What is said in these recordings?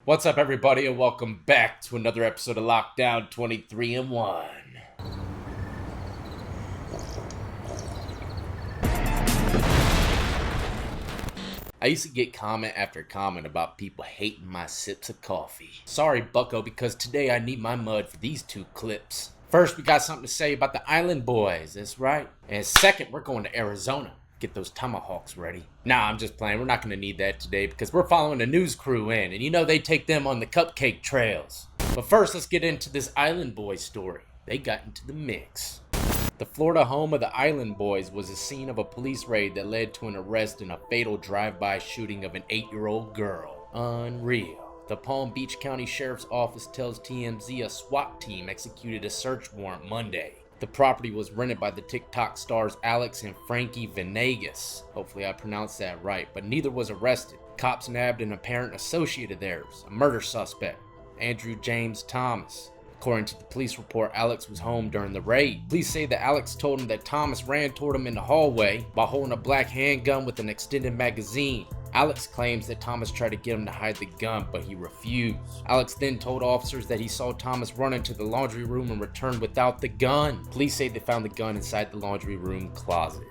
What's up, everybody, and welcome back to another episode of Lockdown 23-1. I used to get comment after comment about people hating my sips of coffee. Sorry, bucko, because today I need my mud for these two clips. First, we got something to say about the Island Boys, that's right. And second, we're going to Arizona. Get those tomahawks ready. Nah, I'm just playing. We're not going to need that today because we're following a news crew in, and you know they take them on the cupcake trails. But first, let's get into this Island Boys story. They got into the mix. The Florida home of the Island Boys was the scene of a police raid that led to an arrest in a fatal drive-by shooting of an 8-year-old girl. Unreal. The Palm Beach County Sheriff's Office tells TMZ a SWAT team executed a search warrant Monday. The property was rented by the TikTok stars Alex and Frankie Venegas. Hopefully I pronounced that right, but neither was arrested. Cops nabbed an apparent associate of theirs, a murder suspect, Andrew James Thomas. According to the police report, Alex was home during the raid. Police say that Alex told him that Thomas ran toward him in the hallway while holding a black handgun with an extended magazine. Alex claims that Thomas tried to get him to hide the gun, but he refused. Alex then told officers that he saw Thomas run into the laundry room and return without the gun. Police say they found the gun inside the laundry room closet.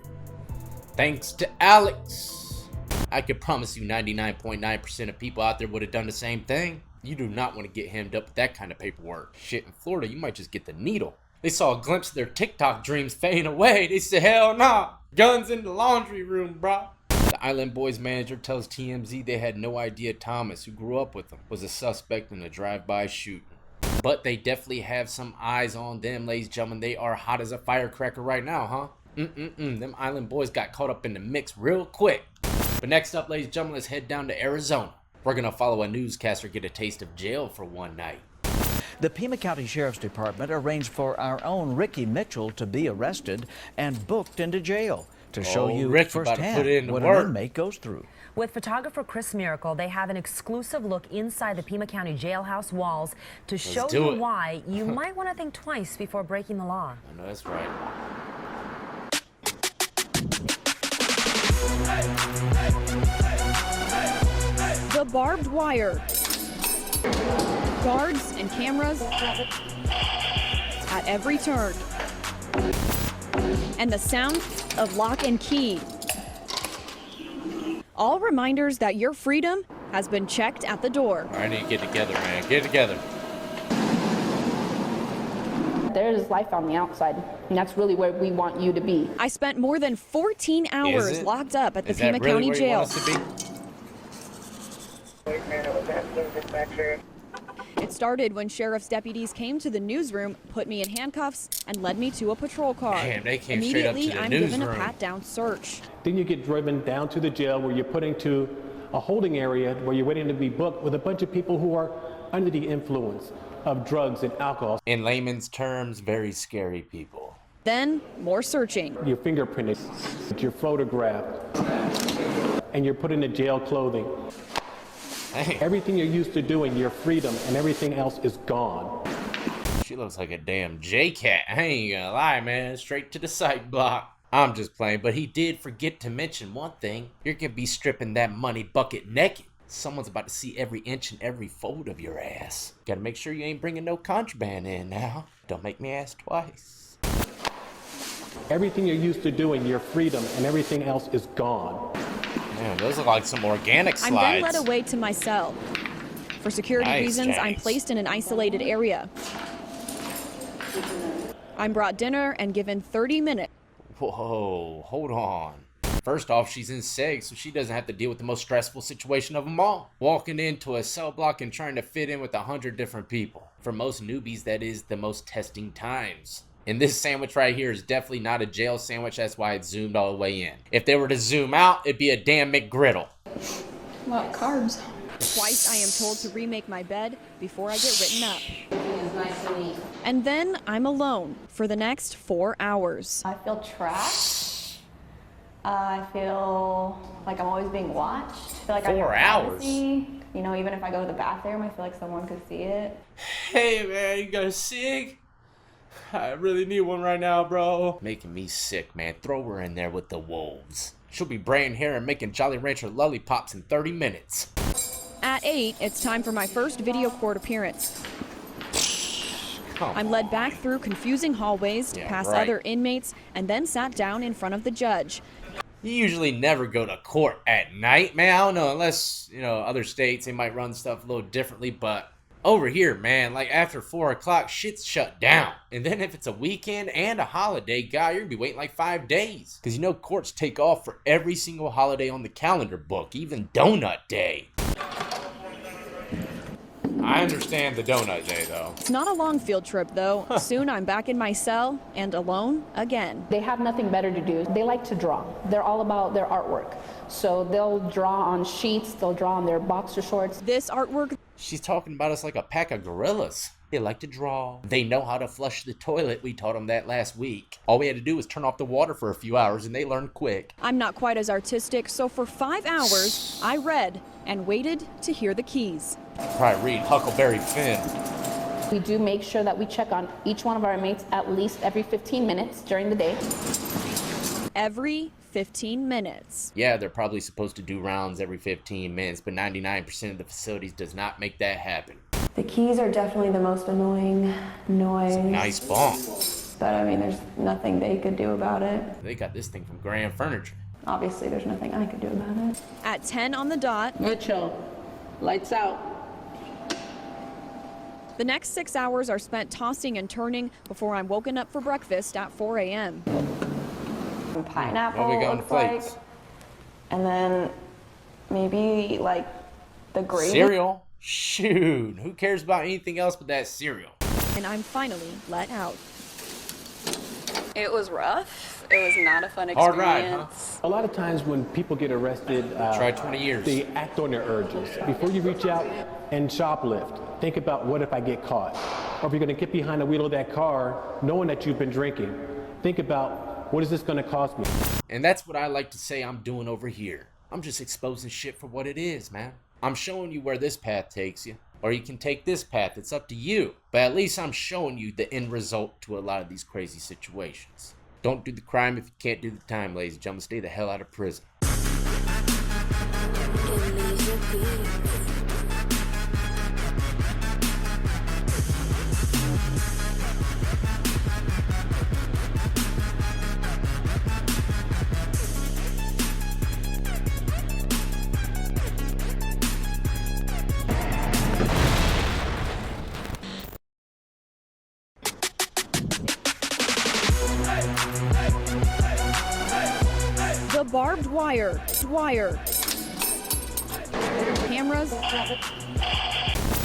Thanks to Alex. I can promise you 99.9% of people out there would have done the same thing. You do not want to get hemmed up with that kind of paperwork. Shit, in Florida, you might just get the needle. They saw a glimpse of their TikTok dreams fading away. They said, hell nah, guns in the laundry room, bro. The Island Boys manager tells TMZ they had no idea Thomas, who grew up with them, was a suspect in a drive-by shooting. But they definitely have some eyes on them, ladies and gentlemen. They are hot as a firecracker right now, huh? Them Island Boys got caught up in the mix real quick. But next up, ladies and gentlemen, let's head down to Arizona. We're gonna follow a newscaster get a taste of jail for one night. The Pima County Sheriff's Department arranged for our own Ricky Mitchell to be arrested and booked into jail to show you firsthand what an inmate goes through. With photographer Chris Miracle, they have an exclusive look inside the Pima County jailhouse walls to show you why you might want to think twice before breaking the law. I know that's right. The barbed wire, guards and cameras at every turn, and the sound of lock and key. All reminders that your freedom has been checked at the door. I need to get together, man. Get together. There's life on the outside, and that's really where we want you to be. I spent more than 14 hours locked up at the Pima County Jail. It started when sheriff's deputies came to the newsroom, put me in handcuffs, and led me to a patrol car. Damn, they came straight up to the I'm newsroom. given a pat-down search. Then you get driven down to the jail where you're put into a holding area where you're waiting to be booked with a bunch of people who are under the influence of drugs and alcohol. In layman's terms, very scary people. Then, more searching. You're fingerprinted, you're photographed, and you're put into jail clothing. Dang. Everything you're used to doing, your freedom, and everything else is gone. She looks like a damn J-Cat. I ain't gonna lie, man. Straight to the sight block. I'm just playing, but he did forget to mention one thing. You're gonna be stripping that money bucket naked. Someone's about to see every inch and every fold of your ass. Gotta make sure you ain't bringing no contraband in now. Don't make me ask twice. Everything you're used to doing, your freedom, and everything else is gone. Man, those look like some organic slides. I'm then led away to my cell. For security reasons, I'm placed in an isolated area. I'm brought dinner and given 30 minutes. Whoa, hold on. First off, she's in SEG, so she doesn't have to deal with the most stressful situation of them all. Walking into a cell block and trying to fit in with 100 different people. For most newbies, that is the most testing times. And this sandwich right here is definitely not a jail sandwich. That's why it's zoomed all the way in. If they were to zoom out, it'd be a damn McGriddle. Well, carbs. Twice I am told to remake my bed before I get written up. And then I'm alone for the next 4 hours. I feel trapped. I feel like I'm always being watched. I feel like 4 hours? You know, even if I go to the bathroom, I feel like someone could see it. Hey man, you got a SIG? I really need one right now, bro. Making me sick, man. Throw her in there with the wolves. She'll be braiding hair and making Jolly Rancher lollipops in 30 minutes. At 8, it's time for my first video court appearance. I'm led back through confusing hallways to pass other inmates and then sat down in front of the judge. You usually never go to court at night, man. I don't know, unless, you know, other states, they might run stuff a little differently, but over here, man, like after 4 o'clock, shit's shut down. And then if it's a weekend and a holiday, God, you're gonna be waiting like 5 days. Because you know courts take off for every single holiday on the calendar book, even Donut Day. I understand the Donut Day, though. It's not a long field trip, though. Soon I'm back in my cell and alone again. They have nothing better to do. They like to draw. They're all about their artwork. So they'll draw on sheets, they'll draw on their boxer shorts. This artwork... She's talking about us like a pack of gorillas. They like to draw. They know how to flush the toilet. We taught them that last week. All we had to do was turn off the water for a few hours and they learned quick. I'm not quite as artistic, so for 5 hours, I read and waited to hear the keys. Probably read Huckleberry Finn. We do make sure that we check on each one of our inmates at least every 15 minutes during the day. Every 15 minutes. Yeah, they're probably supposed to do rounds every 15 minutes, but 99% of the facilities does not make that happen. The keys are definitely the most annoying noise. It's a nice bomb. But I mean, there's nothing they could do about it. They got this thing from Grand Furniture. Obviously, there's nothing I could do about it. At 10 on the dot. Mitchell, lights out. The next 6 hours are spent tossing and turning before I'm woken up for breakfast at 4 a.m. Pineapple, we got on looks plates? like. And then maybe like the gravy. Cereal? Shoot, who cares about anything else but that cereal? And I'm finally let out. It was rough. It was not a fun experience. Hard ride, huh? A lot of times when people get arrested, Try 20 years. they act on their urges. Before you reach out and shoplift, think about what if I get caught? Or if you're gonna get behind the wheel of that car knowing that you've been drinking, think about what is this gonna cost me? And that's what I like to say I'm doing over here. I'm just exposing shit for what it is, man. I'm showing you where this path takes you. Or you can take this path, it's up to you. But at least I'm showing you the end result to a lot of these crazy situations. Don't do the crime if you can't do the time, ladies and gentlemen. Stay the hell out of prison. The barbed wire. Cameras.